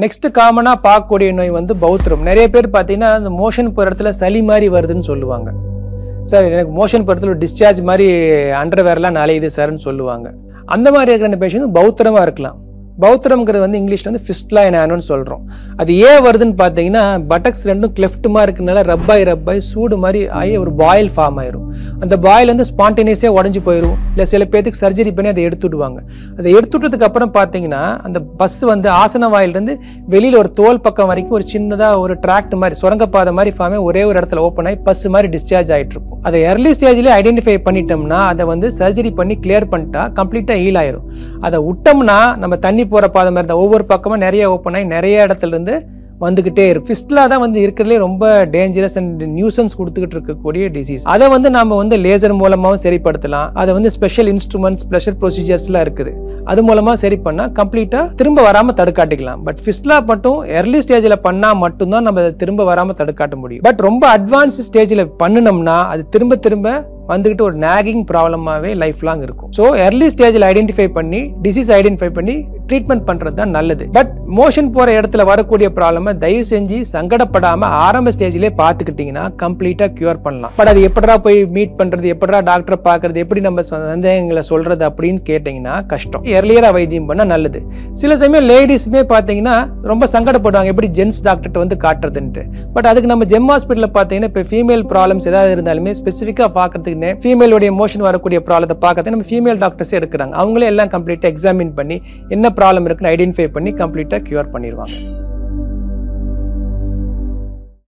Next காமனா பார்க்கக்கூடிய நோய் வந்து பௌத்திரம். நிறைய பேர் பார்த்தீங்கன்னா அந்த மோஷன் போகிற இடத்துல சளி மாதிரி வருதுன்னு சொல்லுவாங்க. சார் எனக்கு மோஷன் போகிற இடத்துல டிஸ்சார்ஜ் மாதிரி அண்டர்வேர்லாம் நலையுது சார்ன்னு சொல்லுவாங்க. அந்த மாதிரி இருக்கிற பேஷண்ட் பௌத்திரமாக இருக்கலாம். பௌத்திரம்ங்கிறது வந்து இங்கிலீஷில் வந்து ஃபிஸ்ட்லா எனானோன்னு சொல்கிறோம். அது ஏன் வருதுன்னு பார்த்தீங்கன்னா பட்டக்ஸ் ரெண்டும் கிளெஃப்ட்டுமா இருக்கிறதுனால ரப்பாய் சூடு மாதிரி ஆகி ஒரு பாயில் ஃபார்ம் ஆயிரும். அந்த பாயில் வந்து ஸ்பான்டேனியஸாக உடஞ்சி போயிடும். இல்லை சில பேருக்கு சர்ஜரி பண்ணி அதை எடுத்துடுவாங்க. அதை எடுத்துட்டதுக்கு அப்புறம் பார்த்தீங்கன்னா அந்த பஸ் வந்து ஆசன வாயிலிருந்து வெளியில் ஒரு தோல் பக்கம் வரைக்கும் ஒரு சின்னதாக ஒரு ட்ராக்ட் மாதிரி சுரங்கப்பாதை மாதிரி ஃபார்ம் ஆகி ஒரே ஒரு இடத்துல ஓப்பன் ஆகி பஸ் மாதிரி டிஸ்சார்ஜ் ஆகிட்டு இருக்கும். அதை early ஸ்டேஜ்லேயே ஐடென்டிஃபை பண்ணிட்டோம்னா அதை வந்து சர்ஜரி பண்ணி கிளியர் பண்ணிட்டா கம்ப்ளீட்டாக ஹீல் ஆயிரும். அதை விட்டோம்னா நம்ம தண்ணி போகிற பாதை மாதிரி தான் ஒவ்வொரு பக்கமும் நிறைய ஓப்பன் ஆகி நிறைய இடத்துல இருந்து வந்துகிட்டே இருக்கு. ஃபிஸ்ட்லா தான் வந்து இருக்கிறதுலே ரொம்ப டேஞ்சரஸ் அண்ட் நியூசன்ஸ் கொடுத்துக்கிட்டு இருக்கக்கூடிய டிசீஸ். அதை வந்து நம்ம வந்து லேசர் மூலமாகவும் சரிப்படுத்தலாம். அதை வந்து ஸ்பெஷல் இன்ஸ்ட்ருமெண்ட்ஸ் ப்ரெஷர் ப்ரொசீஜர்ஸ்லாம் இருக்குது. அது மூலமா சரி பண்ணா கம்ப்ளீட்டா திரும்ப வராம தடுக்காட்டிக்கலாம். பட் ஃபிஸ்ட்லா மட்டும் early ஸ்டேஜ்ல பண்ணா மட்டும்தான் நம்ம அதை திரும்ப வராம தடுக்காட்ட முடியும். பட் ரொம்ப அட்வான்ஸ் ஸ்டேஜ்ல பண்ணணும்னா அது திரும்ப வந்துகிட்டு ஒரு நாகிங் ப்ராப்ளமாவே லைஃப் லாங் இருக்கும். ஸோ early ஸ்டேஜ்ல ஐடென்டிஃபை பண்ணி டிசீஸ் ஐடென்டிஃபை பண்ணி ட்ரீட்மெண்ட் பண்றது தான் நல்லது. பட் மோஷன் போற இடத்துல வரக்கூடிய ப்ராப்ளமை தயவு செஞ்சு சங்கடப்படாம ஆரம்ப ஸ்டேஜ்லேயே பார்த்துக்கிட்டீங்கன்னா கம்ப்ளீட்டா கியூர் பண்ணலாம். பட் அது எப்படா போய் மீட் பண்றது, எப்படா டாக்டரை பார்க்கறது, எப்படி நம்ம சந்தேகங்களை சொல்றது அப்படின்னு கேட்டீங்கன்னா கஷ்டம். எர்லியரா வைத்தியம் பண்ணா நல்லது. சில சமயம் லேடிஸ்மே பார்த்தீங்கன்னா ரொம்ப சங்கடப்படுவாங்க எப்படி ஜென்ஸ் டாக்டர்கிட்ட வந்து காட்டுறதுன்ட்டு. பட் அதுக்கு நம்ம ஜெம் ஹாஸ்பிட்டலில் பார்த்தீங்கன்னா இப்போ ஃபீமேல் ப்ராப்ளம்ஸ் ஏதாவது இருந்தாலுமே ஸ்பெசிஃபிக்காக பார்க்கறதுக்கு ஃபீமேலுடைய மோஷன் வரக்கூடிய ப்ராப்ளத்தை பார்க்கறது நம்ம ஃபீமேல் டாக்டர்ஸே இருக்கிறாங்க. அவங்களே எல்லாம் கம்ப்ளீட்டாக எக்ஸாமின் பண்ணி என்ன ப்ராப்ளம் இருக்குன்னு ஐடென்டிஃபை பண்ணி கம்ப்ளீட்டாக கியூர் பண்ணிடுவாங்க.